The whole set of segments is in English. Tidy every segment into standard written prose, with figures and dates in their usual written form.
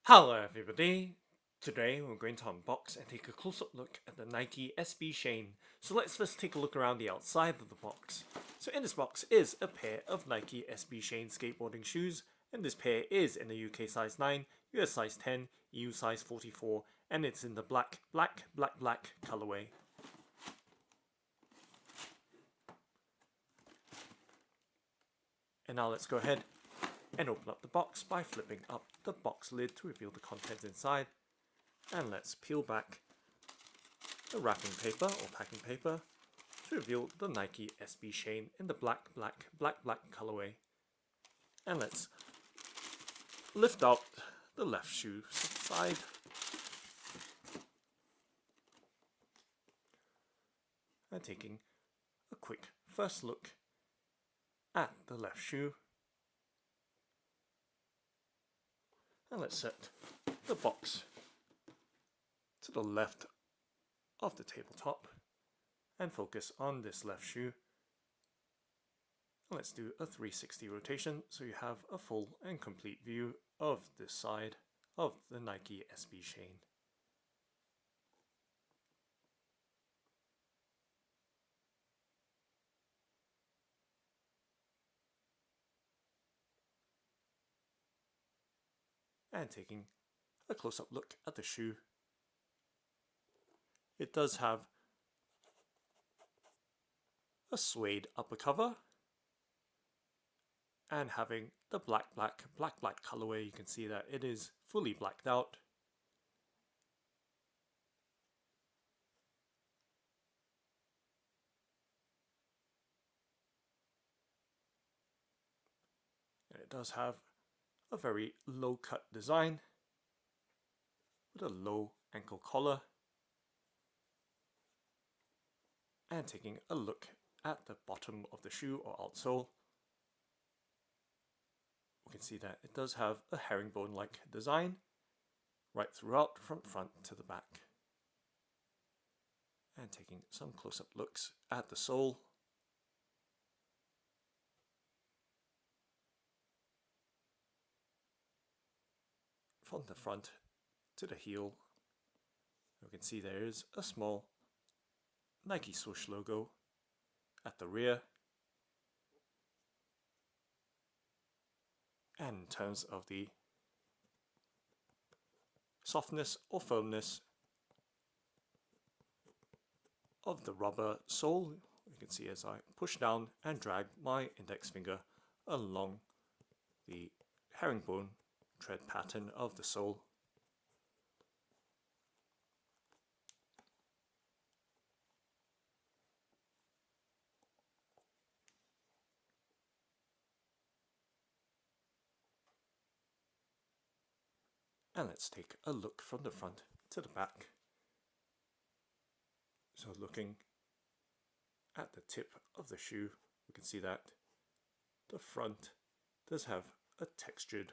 Hello everybody! Today we're going to unbox and take a close-up look at the Nike SB Shane. So let's first take a look around the outside of the box. So in this box is a pair of Nike SB Shane skateboarding shoes, and this pair is in the UK size 9, US size 10, EU size 44, and it's in the black colourway. And now let's go ahead and open up the box by flipping up the box lid to reveal the contents inside. And let's peel back the wrapping paper or packing paper to reveal the Nike SB Shane in the black colorway. And let's lift out the left shoe side. And taking a quick first look at the left shoe. And let's set the box to the left of the tabletop and focus on this left shoe. Let's do a 360 rotation so you have a full and complete view of this side of the Nike SB Shane. And taking a close-up look at the shoe. It does have a suede upper cover and having the black colorway. You can see that it is fully blacked out. And it does have a very low cut design with a low ankle collar. And taking a look at the bottom of the shoe or outsole, we can see that it does have a herringbone-like design right throughout from front to the back. And taking some close-up looks at the sole. From the front to the heel, you can see there is a small Nike swoosh logo at the rear. And in terms of the softness or firmness of the rubber sole, you can see as I push down and drag my index finger along the herringbone tread pattern of the sole. And let's take a look from the front to the back. So looking at the tip of the shoe, we can see that the front does have a textured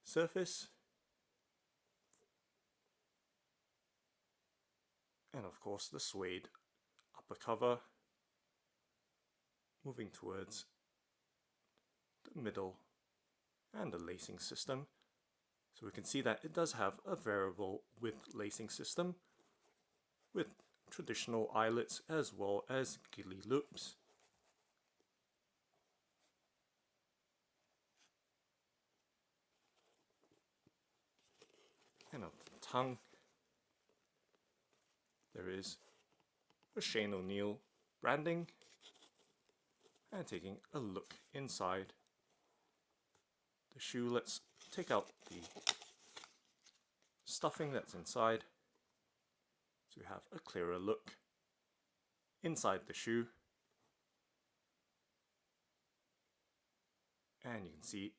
surface. And of course the suede upper cover moving towards the middle and the lacing system. So we can see that it does have a variable width lacing system with traditional eyelets as well as ghillie loops. And on the tongue, there is a Shane O'Neill branding. And taking a look inside the shoe, let's take out the stuffing that's inside so we have a clearer look inside the shoe. And you can see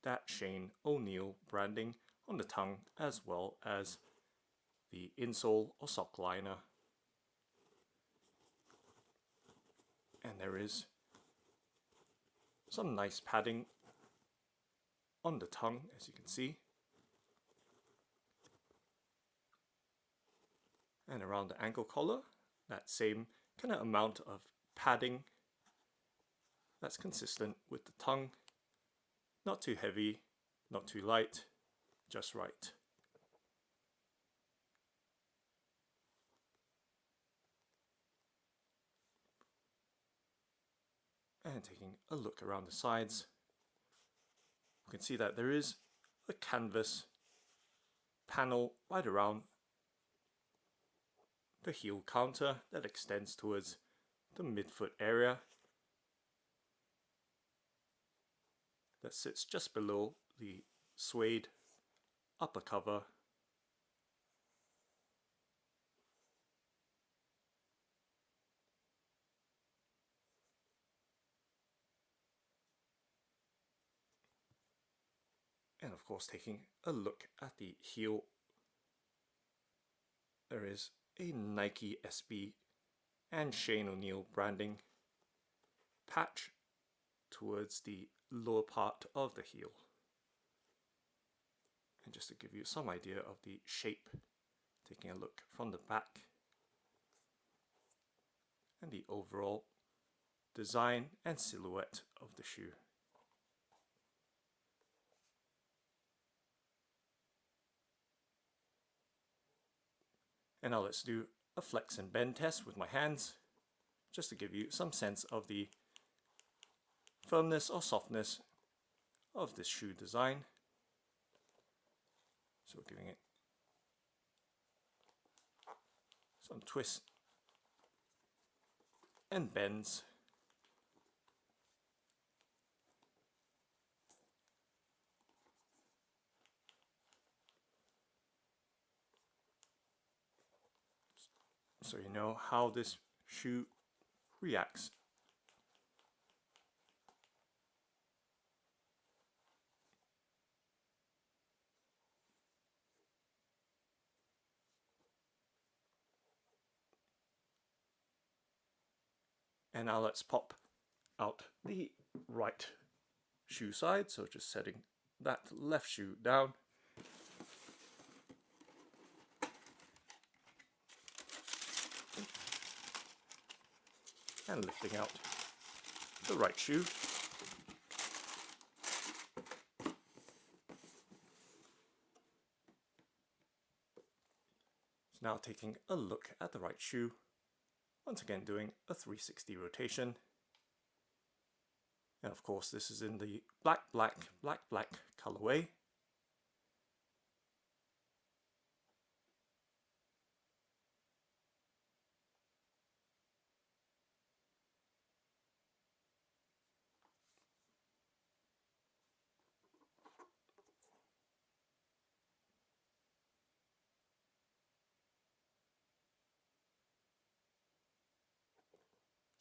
that Shane O'Neill branding on the tongue as well as the insole or sock liner. And there is some nice padding on the tongue, as you can see. And around the ankle collar, that same kind of amount of padding that's consistent with the tongue. Not too heavy, not too light, just right. And taking a look around the sides, you can see that there is a canvas panel right around the heel counter that extends towards the midfoot area that sits just below the suede upper cover. And of course, taking a look at the heel, there is a Nike SB and Shane O'Neill branding patch towards the lower part of the heel. And just to give you some idea of the shape, taking a look from the back and the overall design and silhouette of the shoe. And now let's do a flex and bend test with my hands, just to give you some sense of the firmness or softness of this shoe design. So giving it some twists and bends. So you know how this shoe reacts. And now let's pop out the right shoe side. So just setting that left shoe down. And lifting out the right shoe. So now taking a look at the right shoe. Once again doing a 360 rotation. And of course this is in the black, black, black, black colorway.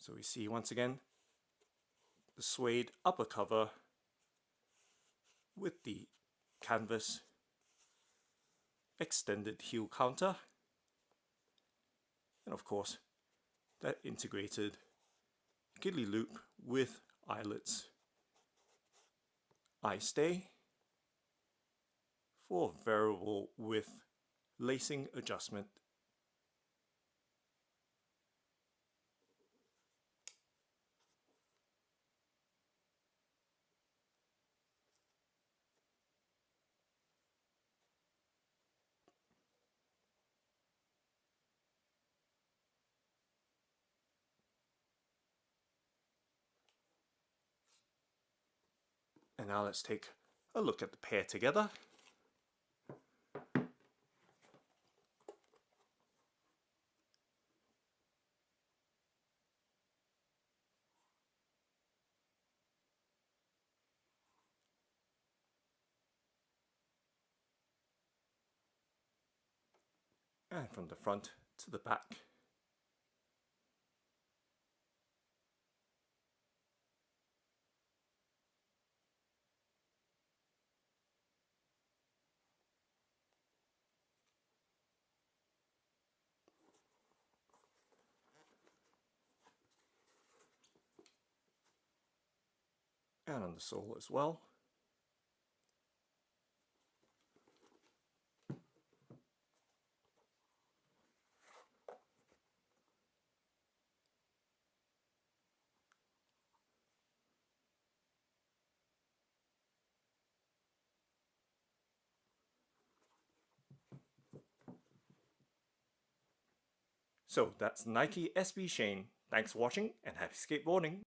So we see once again the suede upper cover with the canvas extended heel counter, and of course that integrated ghillie loop with eyelets eye stay for variable width lacing adjustment. And now let's take a look at the pair together. And from the front to the back. And on the sole as well. So that's Nike SB Shane. Thanks for watching and happy skateboarding.